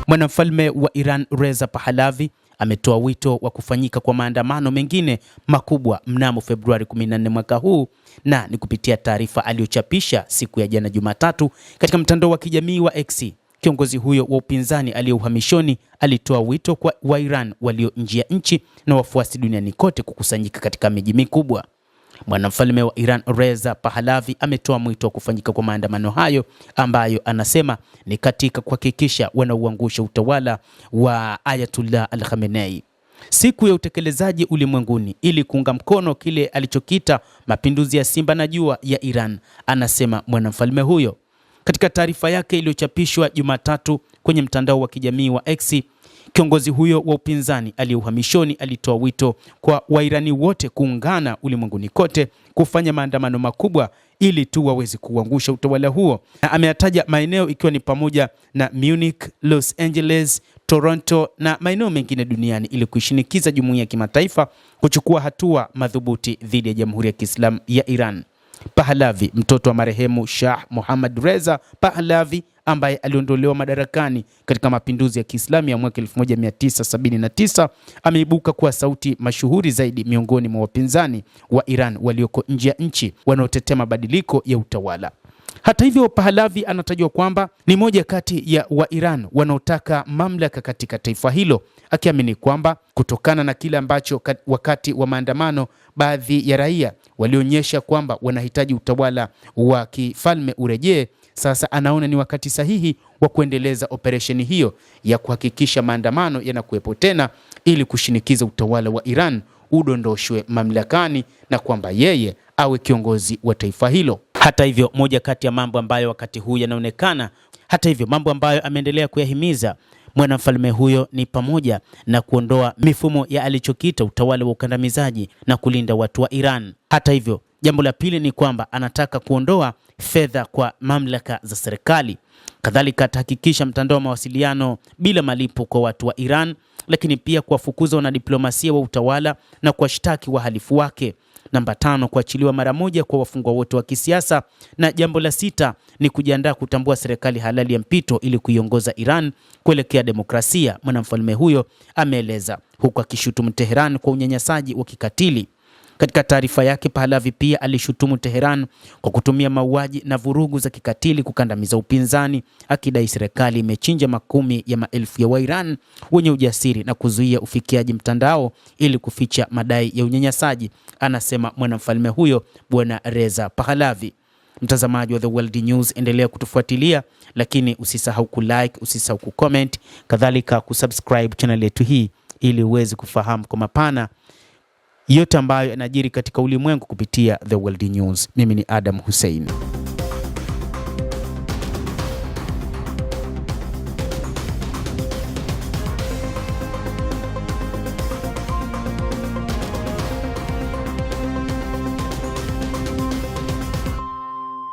Mwanamfalme wa Iran Reza Pahlavi ametoa wito wa kufanyika kwa maandamano mengine makubwa mnamo Februari 14 mwaka huu, na ni kupitia taarifa aliyochapisha siku ya jana Jumatatu katika mtandao wa kijamii wa X. Kiongozi huyo wa upinzani aliye uhamishoni alitoa wito kwa wa Iran walio nje ya nchi na wafuasi duniani kote kukusanyika katika miji mikubwa. Mwanamfalme wa Iran Reza Pahlavi ametoa mwito wa kufanyika kwa maandamano hayo ambayo anasema ni katika kuhakikisha wanauangusha utawala wa Ayatollah Al-Khamenei. Siku ya utekelezaji ulimwenguni ili kuunga mkono kile alichokita mapinduzi ya simba na jua ya Iran, anasema mwanamfalme huyo. Katika taarifa yake iliyochapishwa Jumatatu kwenye mtandao wa kijamii wa X, kiongozi huyo wa upinzani aliye uhamishoni alitoa wito kwa Wairani wote kuungana ulimwenguni kote kufanya maandamano makubwa ili tu waweze kuangusha utawala huo. Na ameyataja maeneo ikiwa ni pamoja na Munich, Los Angeles, Toronto na maeneo mengine duniani ili kuishinikiza jumuiya ya kimataifa kuchukua hatua madhubuti dhidi ya Jamhuri ya Kiislamu ya Iran. Pahlavi, mtoto wa marehemu Shah Mohammad Reza Pahlavi ambaye aliondolewa madarakani katika mapinduzi ya Kiislamu ya mwaka 1979, ameibuka kuwa sauti mashuhuri zaidi miongoni mwa wapinzani wa Iran walioko nje ya nchi wanaotetea mabadiliko ya utawala. Hata hivyo, Pahlavi anatajwa kwamba ni moja kati ya wa Iran wanaotaka mamlaka katika taifa hilo, akiamini kwamba kutokana na kile ambacho wakati wa maandamano baadhi ya raia walionyesha kwamba wanahitaji utawala wa kifalme urejee, sasa anaona ni wakati sahihi wa kuendeleza operesheni hiyo ya kuhakikisha maandamano yanakuwepo tena ili kushinikiza utawala wa Iran udondoshwe mamlakani na kwamba yeye awe kiongozi wa taifa hilo. Hata hivyo, moja kati ya mambo ambayo wakati huu yanaonekana, mambo ambayo ameendelea kuyahimiza mwanamfalme huyo ni pamoja na kuondoa mifumo ya alichokita utawala wa ukandamizaji na kulinda watu wa Iran. Hata hivyo, jambo la pili ni kwamba anataka kuondoa fedha kwa mamlaka za serikali. Kadhalika atahakikisha mtandao wa mawasiliano bila malipo kwa watu wa Iran, lakini pia kuwafukuza wanadiplomasia wa utawala na kuwashtaki wahalifu wake. Namba 5, kuachiliwa mara moja kwa wafungwa wote wa kisiasa. Na jambo la 6 ni kujiandaa kutambua serikali halali ya mpito ili kuiongoza Iran kuelekea demokrasia, mwanamfalme huyo ameeleza, huku akishutumu Tehran kwa unyanyasaji wa kikatili. Katika taarifa yake, Pahlavi pia alishutumu Tehran kwa kutumia mauaji na vurugu za kikatili kukandamiza upinzani, akidai serikali imechinja makumi ya maelfu ya Wairan wenye ujasiri na kuzuia ufikiaji mtandao ili kuficha madai ya unyanyasaji, anasema mwanamfalme huyo Bwana Reza Pahlavi. Mtazamaji wa The World News, endelea kutufuatilia, lakini usisahau kulike, usisahau kucomment, kadhalika kusubscribe channel yetu hii ili uweze kufahamu kwa mapana yote ambayo yanajiri katika ulimwengu kupitia The World News. Mimi ni Adam Hussein.